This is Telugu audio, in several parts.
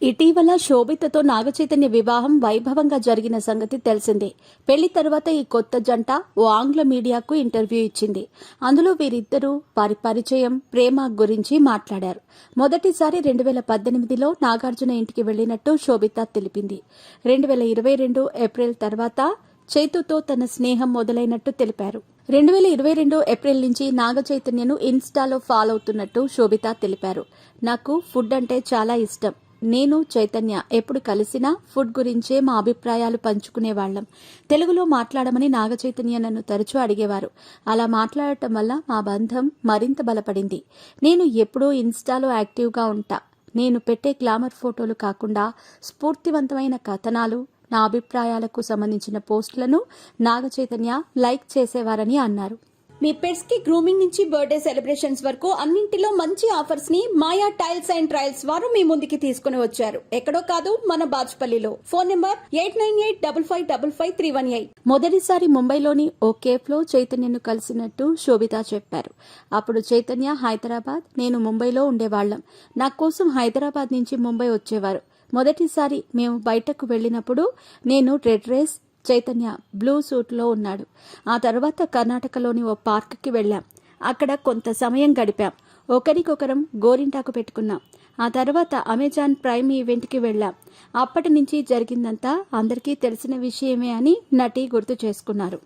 ఇటీవల శోభితతో నాగచైతన్య వివాహం వైభవంగా జరిగిన సంగతి తెలిసిందే. పెళ్లి తర్వాత ఈ కొత్త జంట ఓ ఆంగ్ల మీడియాకు ఇంటర్వ్యూ ఇచ్చింది. అందులో వీరిద్దరూ వారి పరిచయం, ప్రేమ గురించి మాట్లాడారు. మొదటిసారి 2018లో నాగార్జున ఇంటికి వెళ్లినట్టు శోభిత తెలిపింది. 2022 ఏప్రిల్ తర్వాత చైతుతో తన స్నేహం మొదలైనట్టు తెలిపారు. 2022 ఏప్రిల్ నుంచి నాగచైతన్యను ఇన్స్టాలో ఫాలో అవుతున్నట్టు శోభిత తెలిపారు. నాకు ఫుడ్ అంటే చాలా ఇష్టం. నేను చైతన్య ఎప్పుడు కలిసినా ఫుడ్ గురించే మా అభిప్రాయాలు పంచుకునేవాళ్లం. తెలుగులో మాట్లాడమని నాగచైతన్య నన్ను తరచూ అడిగేవారు. అలా మాట్లాడటం వల్ల మా బంధం మరింత బలపడింది. నేను ఎప్పుడూ ఇన్స్టాలో యాక్టివ్గా ఉంటా. నేను పెట్టే గ్లామర్ ఫోటోలు కాకుండా స్ఫూర్తివంతమైన కథనాలు, నా అభిప్రాయాలకు సంబంధించిన పోస్టులను నాగచైతన్య లైక్ చేసేవారని అన్నారు. మీ పెట్స్ కి గ్రూమింగ్ నుంచి బర్త్డే సెలబ్రేషన్స్ వరకు అన్నింటిలో మంచి ఆఫర్స్ ని మాయా టైల్స్ అండ్ ట్రయల్స్ వారు మీ ముందుకి తీసుకుని వచ్చారు. ఎక్కడో కాదు, మన బాజ్పల్లిలో. Phone number 8985555318. మొదటిసారి ముంబైలోని ఓ కేఫ్ లో చైతన్యను కలిసినట్టు శోభిత చెప్పారు. అప్పుడు చైతన్య హైదరాబాద్, నేను ముంబైలో ఉండేవాళ్లం. నా కోసం హైదరాబాద్ నుంచి ముంబై వచ్చేవారు. మొదటిసారి మేము బయటకు వెళ్లినప్పుడు నేను రెడ్ డ్రెస్, చైతన్య బ్లూ సూట్లో ఉన్నాడు. ఆ తర్వాత కర్ణాటకలోని ఓ పార్క్కి వెళ్ళాం. అక్కడ కొంత సమయం గడిపాం. ఒకరికొకరం గోరింటాకు పెట్టుకున్నాం. ఆ తర్వాత అమెజాన్ ప్రైమ్ ఈవెంట్కి వెళ్ళాం. అప్పటి నుంచి జరిగిందంతా అందరికీ తెలిసిన విషయమే అని నటి గుర్తు చేసుకున్నారు.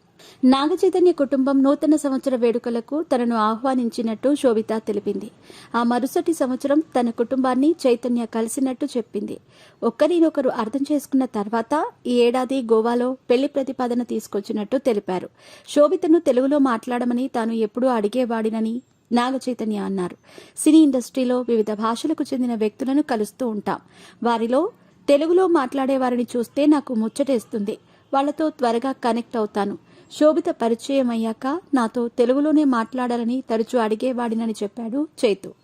నాగచైతన్య కుటుంబం నూతన సంవత్సర వేడుకలకు తనను ఆహ్వానించినట్టు శోభిత తెలిపింది. ఆ మరుసటి సంవత్సరం తన కుటుంబాన్ని చైతన్య కలిసినట్టు చెప్పింది. ఒకరినొకరు అర్థం చేసుకున్న తర్వాత ఈ ఏడాది గోవాలో పెళ్లి ప్రతిపాదన తీసుకొచ్చినట్టు తెలిపారు. శోభితను తెలుగులో మాట్లాడమని తాను ఎప్పుడూ అడిగేవాడినని నాగచైతన్య అన్నారు. సినీ ఇండస్ట్రీలో వివిధ భాషలకు చెందిన వ్యక్తులను కలుస్తూ ఉంటాం. వారిలో తెలుగులో మాట్లాడేవారిని చూస్తే నాకు ముచ్చటేస్తుంది. వాళ్లతో త్వరగా కనెక్ట్ అవుతాను. శోభిత పరిచయం అయ్యాక నాతో తెలుగులోనే మాట్లాడాలని తరచూ అడిగేవాడినని చెప్పాడు చైతు.